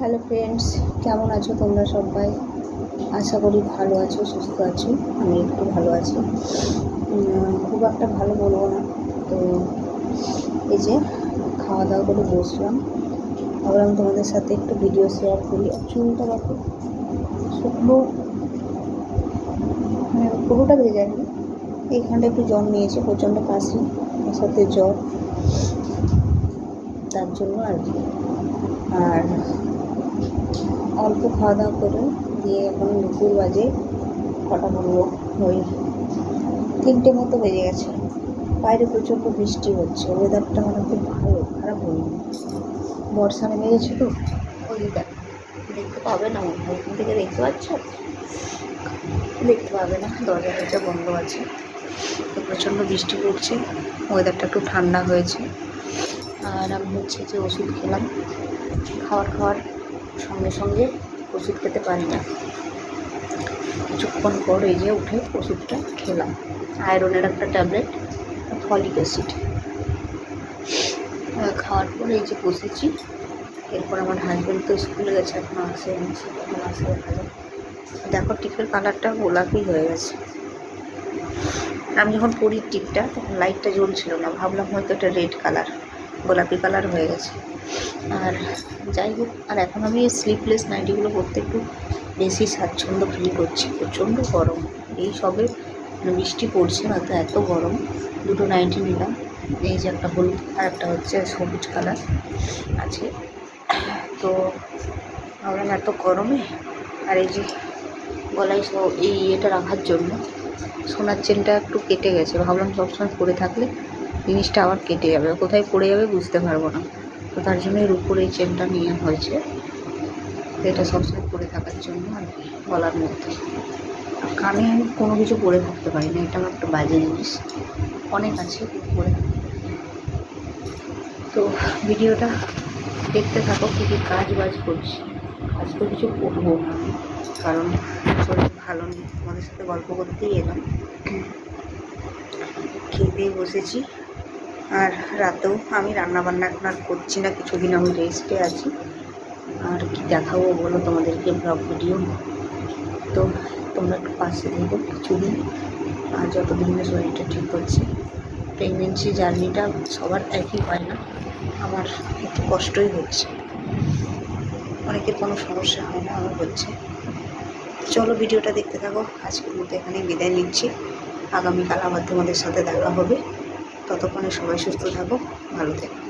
Hello friends, কেমন আছো তোমরা সবাই? আশা করি ভালো আছো, সুস্থ আছো। আমি একটু ভালো আছি, খুব একটা ভালো বলবো না। তো এই যে খাওয়া দাওয়া করে বসলাম, ভাবলাম তোমাদের সাথে একটু ভিডিও শেয়ার করি। চুলটা দেখো, শুকনো পুরোটা বেড়ে যায়নি, এইখানটা একটু জ্বর নিয়েছে, প্রচণ্ড কাশি, তার সাথে জ্বর, তার জন্য আর কি। আর অল্প খাওয়া দাওয়া করে দিয়ে এখন দুপুর বাজে কটা বলবো, ওই 3টে মতো বেজে গেছে। বাইরে প্রচণ্ড বৃষ্টি হচ্ছে, ওয়েদারটা মানে খুব ভালো, খারাপ হয়নি। বর্ষা নেমে গেছে তো, ওই দেখতে পাবে না মনে হয়, এখান থেকে দেখতে পাচ্ছ? দেখতে পাবে না, দরজাটা বন্ধ আছে। তো প্রচণ্ড বৃষ্টি পড়ছে, ওয়েদারটা একটু ঠান্ডা হয়েছে। আর আমি হচ্ছে যে ওষুধ খেলাম, খাওয়ার সঙ্গে সঙ্গে ওষুধ খেতে পারি না, কিছুক্ষণ পর এই যে উঠে ওষুধটা খেলাম। আয়রনের একটা ট্যাবলেট, ফলিক অ্যাসিড খাওয়ার পরে এই যে বসেছি। এরপর আমার হাজব্যান্ড তো স্কুলে গেছে, এখনও আসেনি, তখন আসলে ভালো। দেখো টিপের কালারটা গোলাপি হয়ে গেছে। আমি যখন পরি টিপটা তখন লাইটটা জ্বলছিল না, ভাবলাম হয়তো এটা রেড কালার, গোলাপি কালার হয়ে গেছে। আর যাই হোক, আর এখন আমি স্লিপলেস নাইটিগুলো পরতে একটু বেশি স্বাচ্ছন্দ্য ফিল করছি। প্রচণ্ড গরম, এই সবে বৃষ্টি পড়ছে না তো এত গরম। দুটো নাইটি নিলাম, এই যে একটা হলুদ আর একটা হচ্ছে সবুজ কালার আছে। তো ভাবলাম এত গরমে, আর এই যে গলায় এই ইয়েটা রাখার জন্য সোনার চেনটা একটু কেটে গেছে, ভাবলাম সবসময় পরে থাকলে জিনিসটা আবার কেটে যাবে, কোথায় পড়ে যাবে বুঝতে পারবো না। তো তার জন্য এর উপরে এই চেনটা নিয়ে হয়েছে, এটা সবসময় পরে থাকার জন্য আর কি। গলার মধ্যে কানে আমি কোনো কিছু পরে থাকতে পারি না, এটা আমার একটা বাজে জিনিস, অনেক আছে পরে। তো ভিডিওটা দেখতে থাকো, কী কী কাজ বাজ করছি। কাজ তো কিছু করবো না আমি, কারণ শরীর ভালো নেই, তোমাদের সাথে গল্প করতেই এলাম। খেতে বসেছি, আর রাতেও আমি রান্নাবান্না এখন আর করছি না, কিছুদিন আমি রেস্টে আছি। আর কি দেখাবো বলো তোমাদেরকে ব্লগ ভিডিও? তো তোমরা একটু পাশে দেখো কিছুদিন, আর যতদিন না শরীরটা ঠিক হচ্ছে। প্রেগনেন্সি জার্নিটা সবার একই হয় না, আমার একটু কষ্টই হচ্ছে, অনেকের কোনো সমস্যা হয় না, আমার হচ্ছে। চলো ভিডিওটা দেখতে থাকো। আজকের মতো এখানেই বিদায় নিচ্ছি, আগামীকাল আবার তোমাদের সাথে দেখা হবে। ততক্ষণে সবাই সুস্থ থাকো, ভালো থেকো।